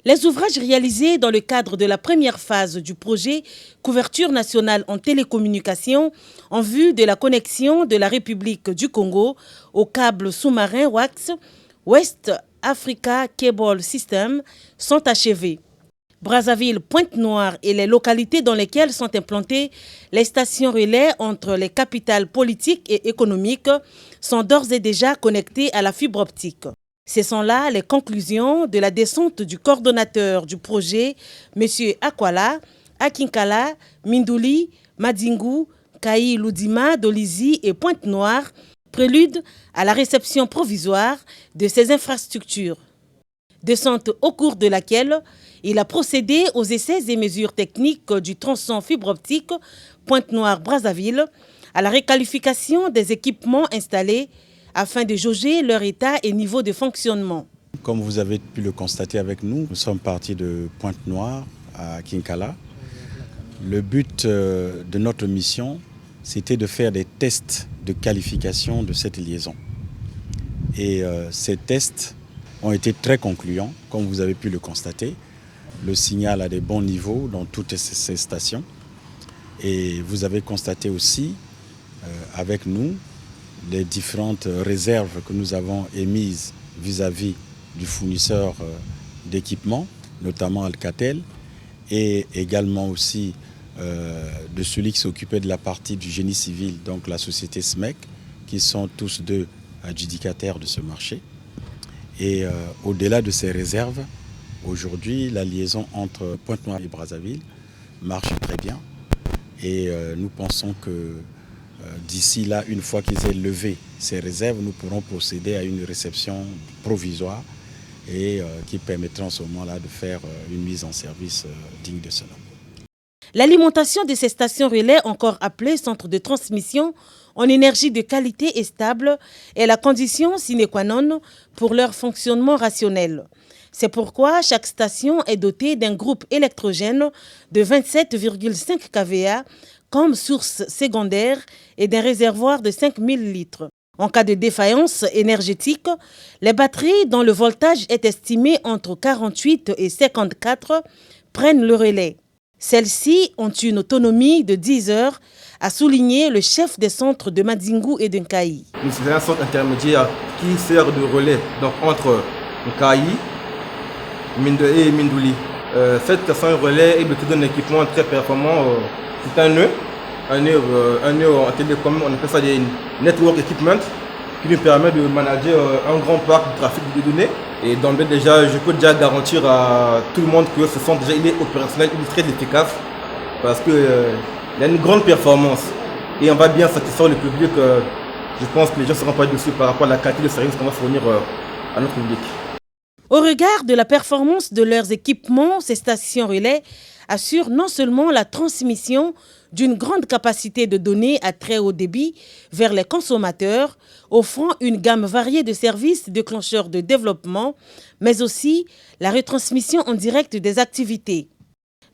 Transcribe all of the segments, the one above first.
Les ouvrages réalisés dans le cadre de la première phase du projet Couverture nationale en télécommunications en vue de la connexion de la République du Congo au câble sous-marin WAX, West Africa Cable System, sont achevés. Brazzaville, Pointe-Noire et les localités dans lesquelles sont implantées les stations relais entre les capitales politiques et économiques sont d'ores et déjà connectées à la fibre optique. Ce sont là les conclusions de la descente du coordonnateur du projet, M. Akwala, Akinkala, Mindouli, Madingu, Kaï Loudima, Dolizy et Pointe-Noire, prélude à la réception provisoire de ces infrastructures. Descente au cours de laquelle il a procédé aux essais et mesures techniques du tronçon fibre optique Pointe-Noire-Brazzaville, à la réqualification des équipements installés afin de jauger leur état et niveau de fonctionnement. Comme vous avez pu le constater avec nous, nous sommes partis de Pointe-Noire à Kinkala. Le but de notre mission, c'était de faire des tests de qualification de cette liaison. Et ces tests ont été très concluants, comme vous avez pu le constater. Le signal a des bons niveaux dans toutes ces stations. Et vous avez constaté aussi avec nous les différentes réserves que nous avons émises vis-à-vis du fournisseur d'équipements, notamment Alcatel, et également aussi de celui qui s'occupait de la partie du génie civil, donc la société SMEC, qui sont tous deux adjudicataires de ce marché. Et au-delà de ces réserves, aujourd'hui, la liaison entre Pointe-Noire et Brazzaville marche très bien. Et nous pensons que d'ici là, une fois qu'ils aient levé ces réserves, nous pourrons procéder à une réception provisoire et qui permettra en ce moment-là de faire une mise en service digne de ce nom. L'alimentation de ces stations relais, encore appelées centres de transmission en énergie de qualité et stable, est la condition sine qua non pour leur fonctionnement rationnel. C'est pourquoi chaque station est dotée d'un groupe électrogène de 27,5 kVA comme source secondaire et d'un réservoir de 5000 litres. En cas de défaillance énergétique, les batteries dont le voltage est estimé entre 48 et 54 prennent le relais. Celles-ci ont une autonomie de 10 heures, a souligné le chef des centres de Madingu et de Nkaï. Nous sommes un centre intermédiaire qui sert de relais donc entre Nkaï et Mindouli. Cette station relais est dotée d'un équipement très performant. C'est un nœud en télécom, on appelle ça des network equipment, qui nous permet de manager un grand parc de trafic de données. Et donc déjà, je peux déjà garantir à tout le monde que ce centre déjà il est opérationnel, il est très efficace parce qu'il a une grande performance et on va bien satisfaire le public. Je pense que les gens ne seront pas dessus par rapport à la qualité de service qu'on va fournir à notre public. Au regard de la performance de leurs équipements, ces stations relais assurent non seulement la transmission d'une grande capacité de données à très haut débit vers les consommateurs, offrant une gamme variée de services déclencheurs de développement, mais aussi la retransmission en direct des activités.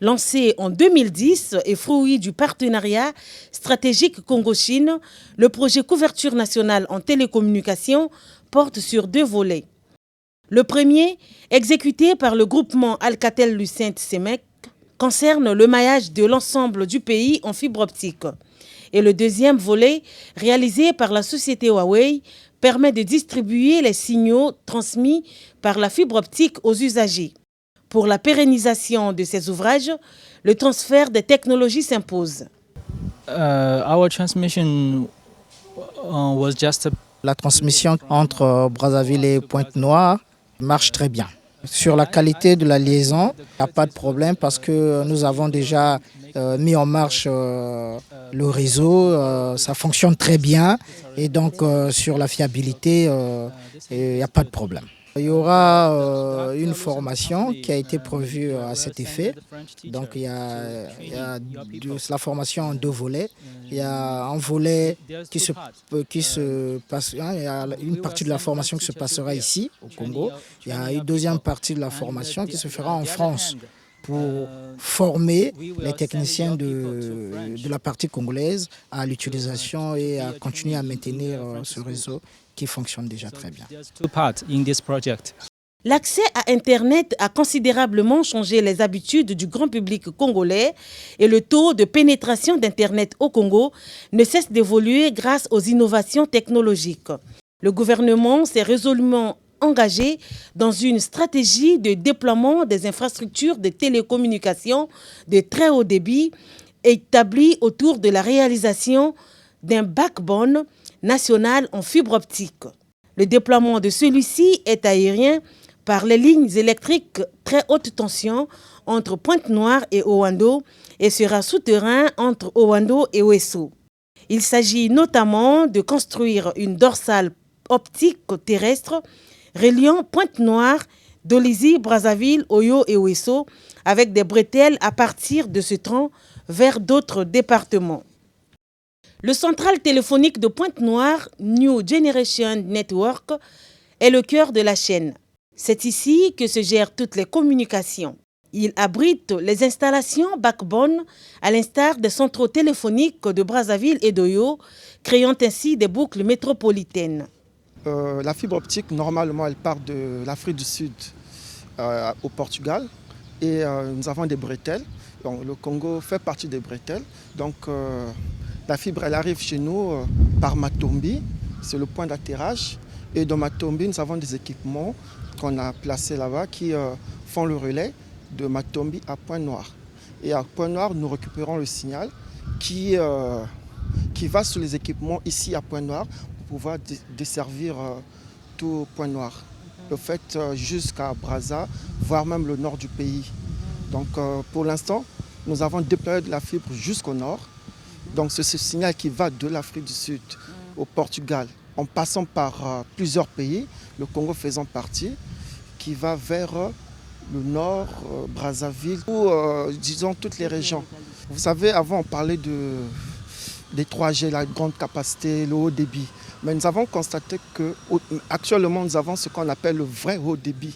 Lancé en 2010 et fruit du partenariat stratégique Congo-Chine, le projet Couverture nationale en télécommunications porte sur 2 volets. Le premier, exécuté par le groupement Alcatel-Lucent-Semec, concerne le maillage de l'ensemble du pays en fibre optique. Et le deuxième volet, réalisé par la société Huawei, permet de distribuer les signaux transmis par la fibre optique aux usagers. Pour la pérennisation de ces ouvrages, le transfert des technologies s'impose. Our transmission was just La transmission entre Brazzaville et Pointe-Noire marche très bien. Sur la qualité de la liaison, il n'y a pas de problème parce que nous avons déjà mis en marche le réseau, ça fonctionne très bien et donc sur la fiabilité, il n'y a pas de problème. Il y aura une formation qui a été prévue à cet effet. Donc il y a la formation en 2 volets. Il y a un volet qui se passe, il y a une partie de la formation qui se passera ici au Congo. Il y a une deuxième partie de la formation qui se fera en France pour former les techniciens de la partie congolaise à l'utilisation et à continuer à maintenir ce réseau qui fonctionne déjà très bien. L'accès à Internet a considérablement changé les habitudes du grand public congolais et le taux de pénétration d'Internet au Congo ne cesse d'évoluer grâce aux innovations technologiques. Le gouvernement s'est résolument engagé dans une stratégie de déploiement des infrastructures de télécommunications de très haut débit établie autour de la réalisation d'un backbone national en fibre optique. Le déploiement de celui-ci est aérien par les lignes électriques très haute tension entre Pointe-Noire et Owando et sera souterrain entre Owando et Ouesso. Il s'agit notamment de construire une dorsale optique terrestre reliant Pointe-Noire, Dolisie, Brazzaville, Oyo et Ouesso avec des bretelles à partir de ce tronc vers d'autres départements. Le central téléphonique de Pointe-Noire, New Generation Network, est le cœur de la chaîne. C'est ici que se gèrent toutes les communications. Il abrite les installations backbone à l'instar des centraux téléphoniques de Brazzaville et d'Oyo, créant ainsi des boucles métropolitaines. La fibre optique, normalement, elle part de l'Afrique du Sud au Portugal et nous avons des bretelles. Donc, le Congo fait partie des bretelles. Donc, la fibre, elle arrive chez nous par Matombi, c'est le point d'atterrage. Et dans Matombi, nous avons des équipements qu'on a placés là-bas qui font le relais de Matombi à Pointe-Noire. Et à Pointe-Noire, nous récupérons le signal qui va sur les équipements ici à Pointe-Noire pour pouvoir desservir tout Pointe-Noire. Le fait jusqu'à Brazza, voire même le nord du pays. Donc pour l'instant, nous avons déployé de la fibre jusqu'au nord. Donc c'est ce signal qui va de l'Afrique du Sud au Portugal, en passant par plusieurs pays, le Congo faisant partie, qui va vers le nord, Brazzaville, ou disons toutes les régions. Vous savez, avant on parlait des 3G, la grande capacité, le haut débit. Mais nous avons constaté qu'actuellement nous avons ce qu'on appelle le vrai haut débit.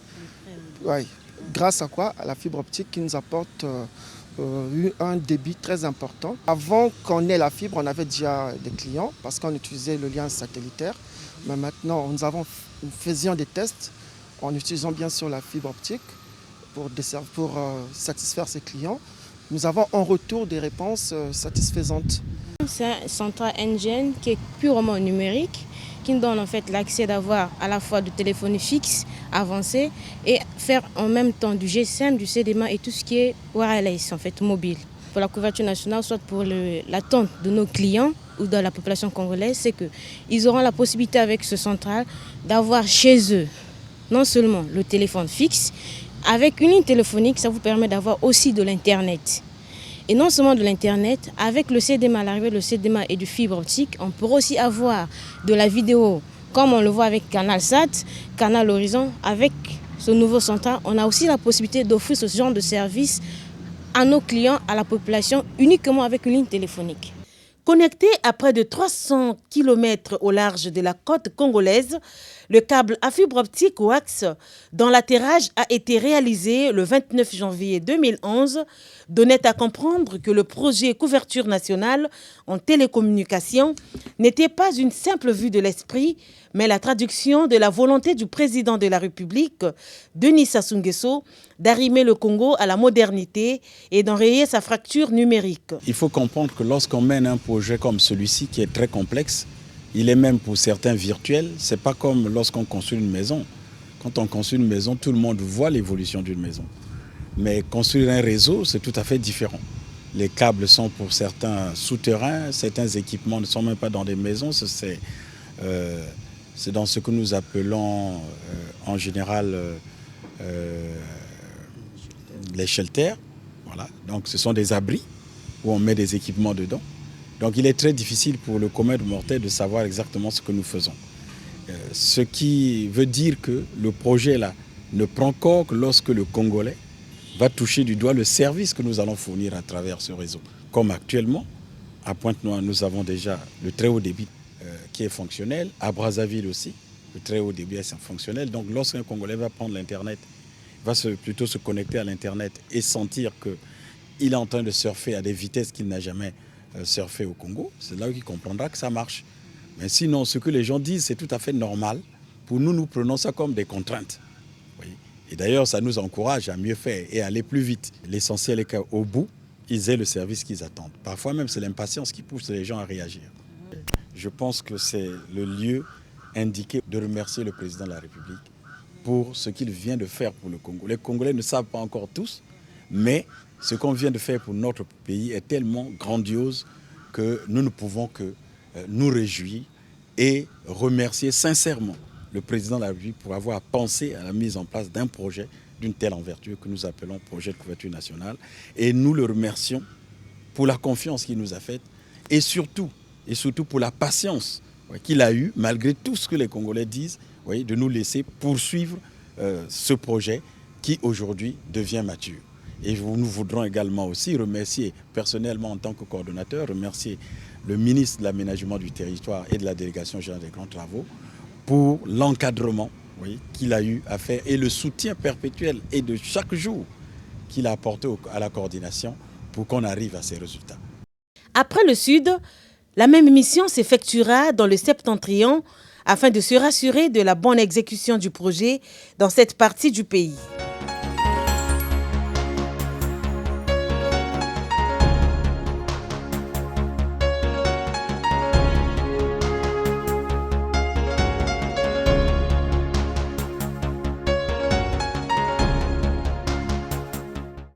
Ouais. Grâce à quoi? À la fibre optique qui nous apporte un débit très important. Avant qu'on ait la fibre, on avait déjà des clients parce qu'on utilisait le lien satellitaire. Mais maintenant, nous faisions des tests en utilisant bien sûr la fibre optique pour satisfaire ces clients. Nous avons en retour des réponses satisfaisantes. C'est un central engine qui est purement numérique, qui nous donne en fait l'accès d'avoir à la fois du téléphonie fixe avancé et faire en même temps du GSM, du CDMA et tout ce qui est wireless en fait mobile. Pour la couverture nationale, soit pour l'attente de nos clients ou de la population congolaise, c'est qu'ils auront la possibilité avec ce central d'avoir chez eux non seulement le téléphone fixe, avec une ligne téléphonique, ça vous permet d'avoir aussi de l'Internet. Et non seulement de l'Internet, avec le CDMA, l'arrivée du CDMA et du fibre optique, on peut aussi avoir de la vidéo, comme on le voit avec Canal Sat, Canal Horizon. Avec ce nouveau central, on a aussi la possibilité d'offrir ce genre de service à nos clients, à la population, uniquement avec une ligne téléphonique. Connecté à près de 300 km au large de la côte congolaise, le câble à fibre optique WAX, dont l'atterrage a été réalisé le 29 janvier 2011, donnait à comprendre que le projet couverture nationale en télécommunications n'était pas une simple vue de l'esprit, mais la traduction de la volonté du président de la République, Denis Sassou Nguesso, d'arrimer le Congo à la modernité et d'enrayer sa fracture numérique. Il faut comprendre que lorsqu'on mène un projet comme celui-ci, qui est très complexe, il est même pour certains virtuel, ce n'est pas comme lorsqu'on construit une maison. Quand on construit une maison, tout le monde voit l'évolution d'une maison. Mais construire un réseau, c'est tout à fait différent. Les câbles sont pour certains souterrains, certains équipements ne sont même pas dans des maisons, c'est dans ce que nous appelons en général les shelters. Voilà. Donc ce sont des abris où on met des équipements dedans. Donc il est très difficile pour le commun mortel de savoir exactement ce que nous faisons. Ce qui veut dire que le projet là ne prend corps que lorsque le Congolais va toucher du doigt le service que nous allons fournir à travers ce réseau. Comme actuellement, à Pointe-Noire, nous avons déjà le très haut débit qui est fonctionnel. À Brazzaville aussi, le très haut débit est fonctionnel. Donc lorsqu'un Congolais va prendre l'Internet, va plutôt se connecter à l'Internet et sentir qu'il est en train de surfer à des vitesses qu'il n'a jamais surfé au Congo, c'est là qu'il comprendra que ça marche. Mais sinon, ce que les gens disent, c'est tout à fait normal. Pour nous, nous prenons ça comme des contraintes. Vous voyez ? Et d'ailleurs, ça nous encourage à mieux faire et à aller plus vite. L'essentiel est qu'au bout, ils aient le service qu'ils attendent. Parfois même, c'est l'impatience qui pousse les gens à réagir. Je pense que c'est le lieu indiqué de remercier le président de la République pour ce qu'il vient de faire pour le Congo. Les Congolais ne savent pas encore tous, mais ce qu'on vient de faire pour notre pays est tellement grandiose que nous ne pouvons que nous réjouir et remercier sincèrement le président de la République pour avoir pensé à la mise en place d'un projet d'une telle envergure que nous appelons projet de couverture nationale. Et nous le remercions pour la confiance qu'il nous a faite et surtout pour la patience qu'il a eue, malgré tout ce que les Congolais disent, de nous laisser poursuivre ce projet qui aujourd'hui devient mature. Et nous voudrons également aussi remercier personnellement en tant que coordonnateur, remercier le ministre de l'Aménagement du Territoire et de la Délégation générale des grands travaux pour l'encadrement qu'il a eu à faire et le soutien perpétuel et de chaque jour qu'il a apporté à la coordination pour qu'on arrive à ces résultats. Après le Sud, la même mission s'effectuera dans le Septentrion afin de se rassurer de la bonne exécution du projet dans cette partie du pays.